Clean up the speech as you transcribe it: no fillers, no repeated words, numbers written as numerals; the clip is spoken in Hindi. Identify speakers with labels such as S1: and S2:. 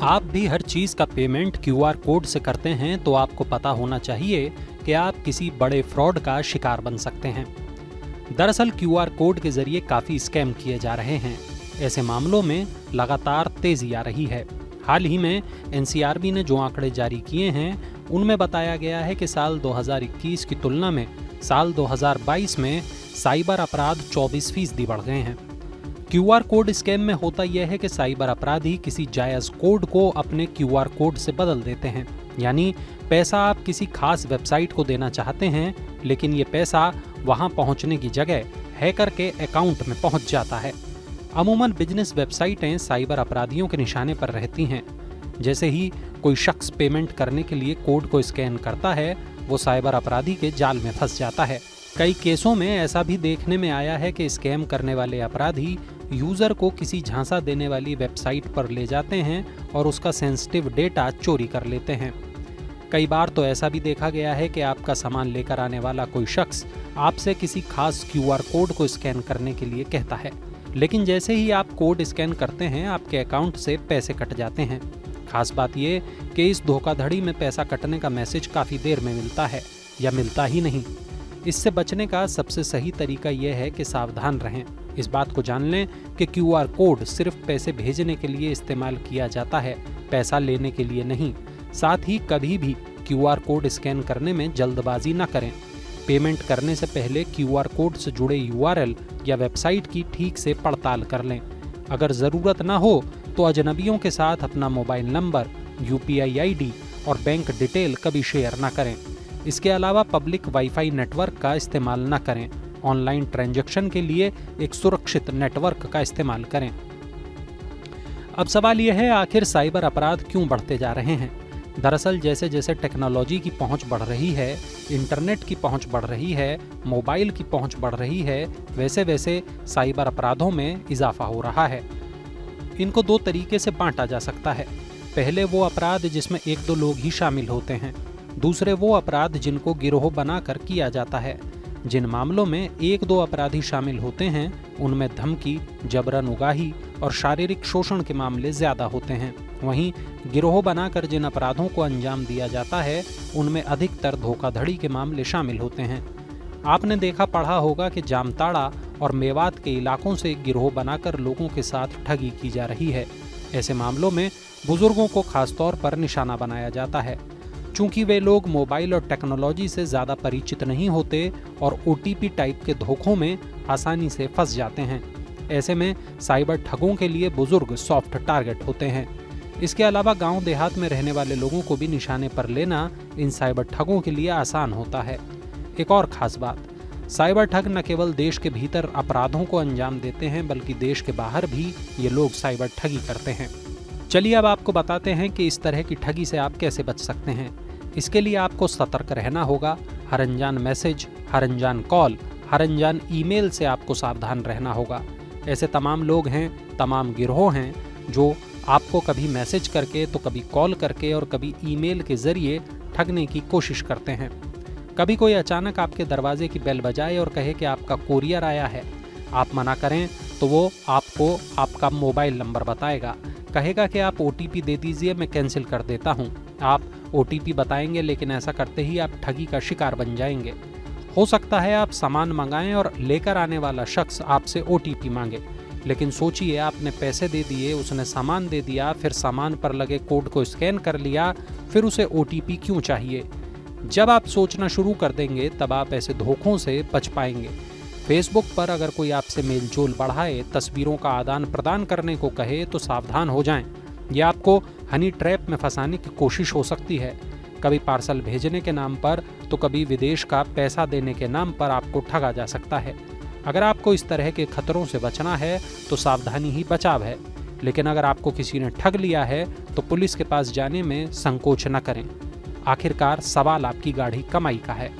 S1: आप भी हर चीज़ का पेमेंट क्यूआर कोड से करते हैं तो आपको पता होना चाहिए कि आप किसी बड़े फ्रॉड का शिकार बन सकते हैं। दरअसल क्यूआर कोड के जरिए काफ़ी स्कैम किए जा रहे हैं। ऐसे मामलों में लगातार तेजी आ रही है। हाल ही में एनसीआरबी ने जो आंकड़े जारी किए हैं उनमें बताया गया है कि साल 2021 की तुलना में साल 2022 में साइबर अपराध 24% बढ़ गए हैं। क्यूआर कोड स्कैम में होता यह है कि साइबर अपराधी किसी जायज़ कोड को अपने क्यूआर कोड से बदल देते हैं। यानी पैसा आप किसी खास वेबसाइट को देना चाहते हैं, लेकिन ये पैसा वहां पहुंचने की जगह हैकर के अकाउंट में पहुंच जाता है। अमूमन बिजनेस वेबसाइटें साइबर अपराधियों के निशाने पर रहती हैं। जैसे ही कोई शख्स पेमेंट करने के लिए कोड को स्कैन करता है, वो साइबर अपराधी के जाल में फंस जाता है। कई केसों में ऐसा भी देखने में आया है कि स्कैम करने वाले अपराधी यूजर को किसी झांसा देने वाली वेबसाइट पर ले जाते हैं और उसका सेंसिटिव डेटा चोरी कर लेते हैं। कई बार तो ऐसा भी देखा गया है कि आपका सामान लेकर आने वाला कोई शख्स आपसे किसी खास क्यूआर कोड को स्कैन करने के लिए कहता है, लेकिन जैसे ही आप कोड स्कैन करते हैं आपके अकाउंट से पैसे कट जाते हैं। खास बात यह कि इस धोखाधड़ी में पैसा कटने का मैसेज काफ़ी देर में मिलता है या मिलता ही नहीं। इससे बचने का सबसे सही तरीका यह है कि सावधान रहें। इस बात को जान लें कि क्यूआर कोड सिर्फ पैसे भेजने के लिए इस्तेमाल किया जाता है, पैसा लेने के लिए नहीं। साथ ही कभी भी क्यूआर कोड स्कैन करने में जल्दबाजी न करें। पेमेंट करने से पहले क्यूआर कोड से जुड़े यूआरएल या वेबसाइट की ठीक से पड़ताल कर लें। अगर ज़रूरत न हो तो अजनबियों के साथ अपना मोबाइल नंबर, यूपीआई आईडी और बैंक डिटेल कभी शेयर न करें। इसके अलावा पब्लिक वाईफाई नेटवर्क का इस्तेमाल न करें। ऑनलाइन ट्रांजैक्शन के लिए एक सुरक्षित नेटवर्क का इस्तेमाल करें। अब सवाल यह है, आखिर साइबर अपराध क्यों बढ़ते जा रहे हैं? दरअसल जैसे जैसे टेक्नोलॉजी की पहुंच बढ़ रही है, इंटरनेट की पहुंच बढ़ रही है, मोबाइल की पहुंच बढ़ रही है, वैसे वैसे साइबर अपराधों में इजाफा हो रहा है। इनको दो तरीके से बांटा जा सकता है। पहले वो अपराध जिसमें एक दो लोग ही शामिल होते हैं। दूसरे वो अपराध जिनको गिरोह बनाकर किया जाता है। जिन मामलों में एक दो अपराधी शामिल होते हैं उनमें धमकी, जबरन उगाही और शारीरिक शोषण के मामले ज्यादा होते हैं। वहीं गिरोह बनाकर जिन अपराधों को अंजाम दिया जाता है उनमें अधिकतर धोखाधड़ी के मामले शामिल होते हैं। आपने देखा पढ़ा होगा कि जामताड़ा और मेवात के इलाकों से गिरोह बनाकर लोगों के साथ ठगी की जा रही है। ऐसे मामलों में बुजुर्गों को खासतौर पर निशाना बनाया जाता है। चूंकि वे लोग मोबाइल और टेक्नोलॉजी से ज़्यादा परिचित नहीं होते और ओटीपी टाइप के धोखों में आसानी से फंस जाते हैं। ऐसे में साइबर ठगों के लिए बुजुर्ग सॉफ्ट टारगेट होते हैं। इसके अलावा गांव देहात में रहने वाले लोगों को भी निशाने पर लेना इन साइबर ठगों के लिए आसान होता है। एक और खास बात, साइबर ठग न केवल देश के भीतर अपराधों को अंजाम देते हैं बल्कि देश के बाहर भी ये लोग साइबर ठगी करते हैं। चलिए अब आपको बताते हैं कि इस तरह की ठगी से आप कैसे बच सकते हैं। इसके लिए आपको सतर्क रहना होगा। हर अनजान मैसेज, हर अनजान कॉल, हर अनजान ईमेल से आपको सावधान रहना होगा। ऐसे तमाम लोग हैं, तमाम गिरोह हैं जो आपको कभी मैसेज करके तो कभी कॉल करके और कभी ईमेल के जरिए ठगने की कोशिश करते हैं। कभी कोई अचानक आपके दरवाजे की बेल बजाए और कहे कि आपका कोरियर आया है। आप मना करें तो वो आपको आपका मोबाइल नंबर बताएगा, कहेगा कि आप ओटीपी दे दीजिए, मैं कैंसिल कर देता हूँ। आप ओटीपी बताएंगे लेकिन ऐसा करते ही आप ठगी का शिकार बन जाएंगे। हो सकता है आप सामान मंगाएं और लेकर आने वाला शख्स आपसे ओटीपी मांगे, लेकिन सोचिए आपने पैसे दे दिए, उसने सामान दे दिया, फिर सामान पर लगे कोड को स्कैन कर लिया, फिर उसे ओटीपी क्यों चाहिए? जब आप सोचना शुरू कर देंगे तब आप ऐसे धोखों से बच पाएंगे। फेसबुक पर अगर कोई आपसे मेलजोल बढ़ाए, तस्वीरों का आदान प्रदान करने को कहे तो सावधान हो जाएं। ये आपको हनी ट्रैप में फंसाने की कोशिश हो सकती है। कभी पार्सल भेजने के नाम पर तो कभी विदेश का पैसा देने के नाम पर आपको ठगा जा सकता है। अगर आपको इस तरह के खतरों से बचना है तो सावधानी ही बचाव है, लेकिन अगर आपको किसी ने ठग लिया है तो पुलिस के पास जाने में संकोच न करें। आखिरकार सवाल आपकी गाढ़ी कमाई का है।